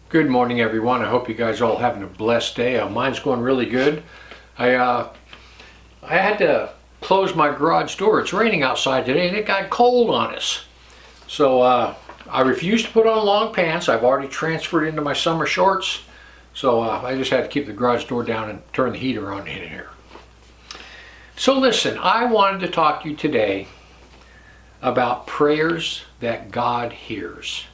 Good morning, everyone. I hope you guys all having a blessed day. Mine's going really good. I had to close my garage door. It's raining outside today, and it got cold on us. So I refused to put on long pants. I've already transferred into my summer shorts. So I just had to keep the garage door down and turn the heater on in here. So listen, I wanted to talk to you today about prayers that God hears.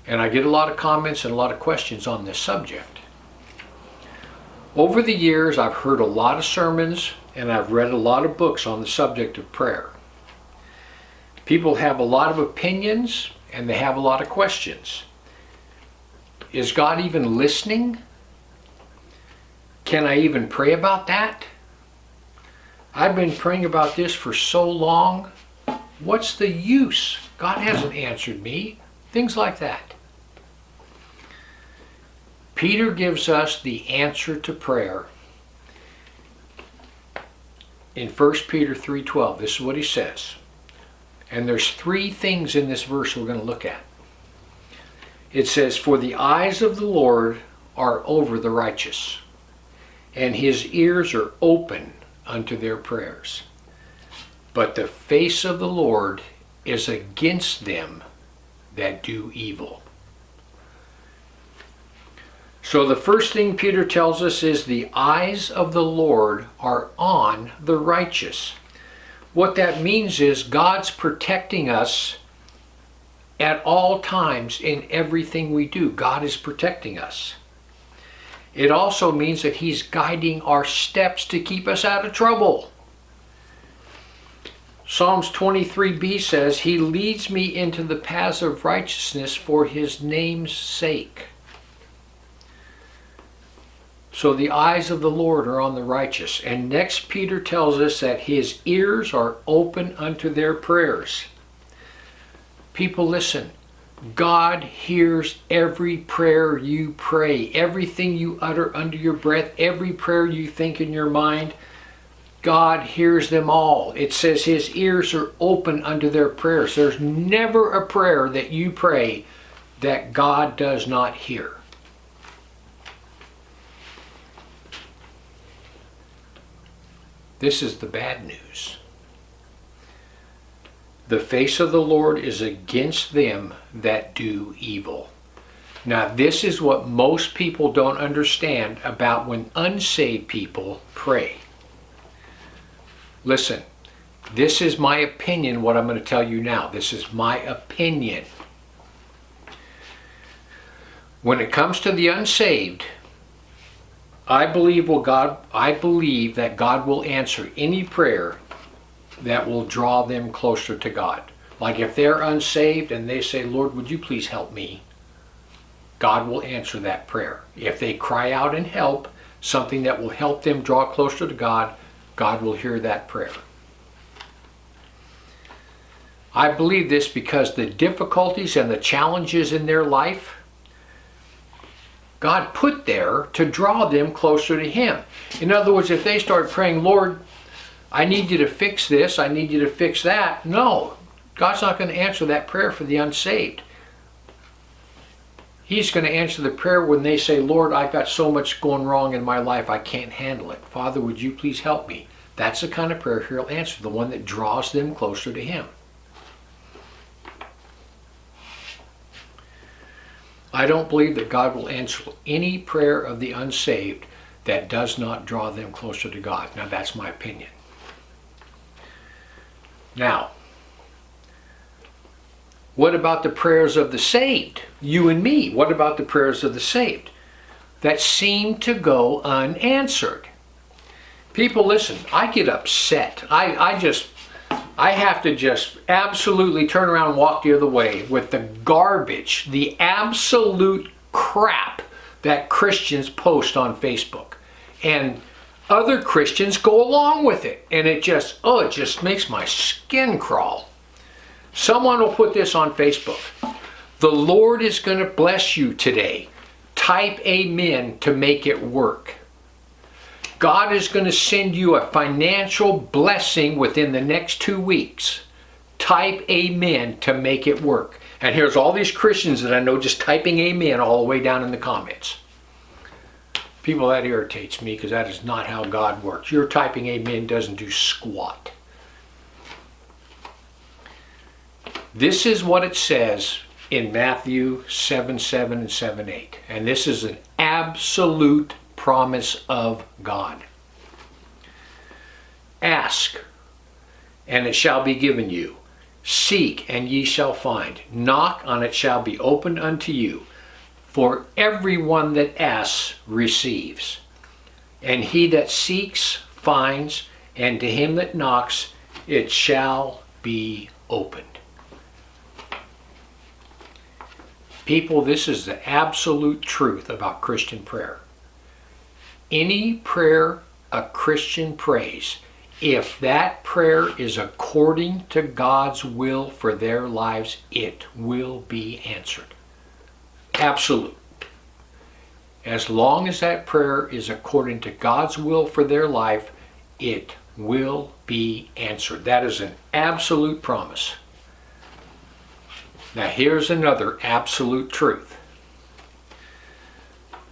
And I get a lot of comments and a lot of questions on this subject. Over the years, I've heard a lot of sermons and I've read a lot of books on the subject of prayer. People have a lot of opinions and they have a lot of questions. Is God even listening? Can I even pray about that? I've been praying about this for so long. What's the use? God hasn't answered me. Things like that. Peter gives us the answer to prayer in 1 Peter 3:12. This is what he says. And there's three things in this verse we're going to look at. It says, "For the eyes of the Lord are over the righteous, and his ears are open unto their prayers. But the face of the Lord is against them that do evil." So the first thing Peter tells us is the eyes of the Lord are on the righteous. What that means is God's protecting us at all times in everything we do. God is protecting us. It also means that he's guiding our steps to keep us out of trouble. Psalms 23b says, "He leads me into the paths of righteousness for his name's sake." So the eyes of the Lord are on the righteous. And next Peter tells us that his ears are open unto their prayers. People, listen. God hears every prayer you pray, everything you utter under your breath, every prayer you think in your mind. God hears them all. It says his ears are open unto their prayers. There's never a prayer that you pray that God does not hear. This is the bad news. The face of the Lord is against them that do evil. Now, this is what most people don't understand about when unsaved people pray. Listen, this is my opinion, what I'm going to tell you now. This is my opinion. When it comes to the unsaved, I believe that God will answer any prayer that will draw them closer to God. Like if they're unsaved and they say, "Lord, would you please help me?" God will answer that prayer. If they cry out in help, something that will help them draw closer to God, God will hear that prayer. I believe this because the difficulties and the challenges in their life, God put there to draw them closer to him. In other words, if they start praying, "Lord, I need you to fix this, I need you to fix that," no, God's not going to answer that prayer for the unsaved. He's going to answer the prayer when they say, "Lord, I've got so much going wrong in my life, I can't handle it. Father, would you please help me?" That's the kind of prayer he'll answer, the one that draws them closer to him. I don't believe that God will answer any prayer of the unsaved that does not draw them closer to God. Now, that's my opinion. Now, what about the prayers of the saved? You and me, what about the prayers of the saved that seem to go unanswered? People, listen, I get upset. I have to just absolutely turn around and walk the other way with the garbage, the absolute crap that Christians post on Facebook. And other Christians go along with it. And it just makes my skin crawl. Someone will put this on Facebook. "The Lord is going to bless you today. Type amen to make it work. God is going to send you a financial blessing within the next 2 weeks. Type amen to make it work." And here's all these Christians that I know just typing amen all the way down in the comments. People, that irritates me because that is not how God works. Your typing amen doesn't do squat. This is what it says in Matthew 7:7 and 7:8. And this is an absolute promise of God. Ask, and it shall be given you. Seek, and ye shall find. Knock, and it shall be opened unto you. For everyone that asks receives. And he that seeks finds, and to him that knocks it shall be opened. People, this is the absolute truth about Christian prayer. Any prayer a Christian prays, if that prayer is according to God's will for their lives, it will be answered. Absolute. As long as that prayer is according to God's will for their life, it will be answered. That is an absolute promise. Now here's another absolute truth.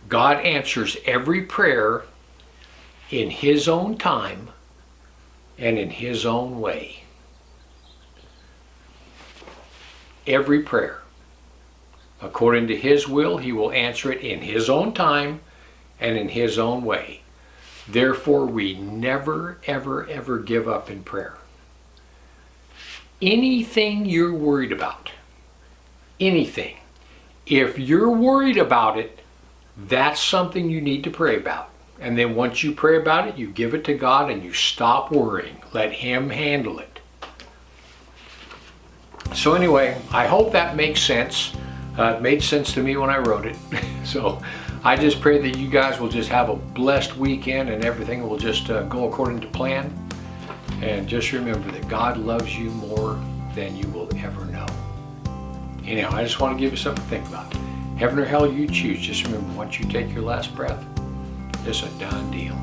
God answers every prayer in His own time and in His own way. Every prayer. According to His will, He will answer it in His own time and in His own way. Therefore, we never, ever, ever give up in prayer. Anything you're worried about, anything, if you're worried about it, that's something you need to pray about. And then once you pray about it, you give it to God and you stop worrying. Let Him handle it. So anyway, I hope that makes sense. It made sense to me when I wrote it. So I just pray that you guys will just have a blessed weekend and everything will just go according to plan. And just remember that God loves you more than you will ever know. Anyhow, I just want to give you something to think about. Heaven or hell, you choose. Just remember, once you take your last breath, it's a done deal.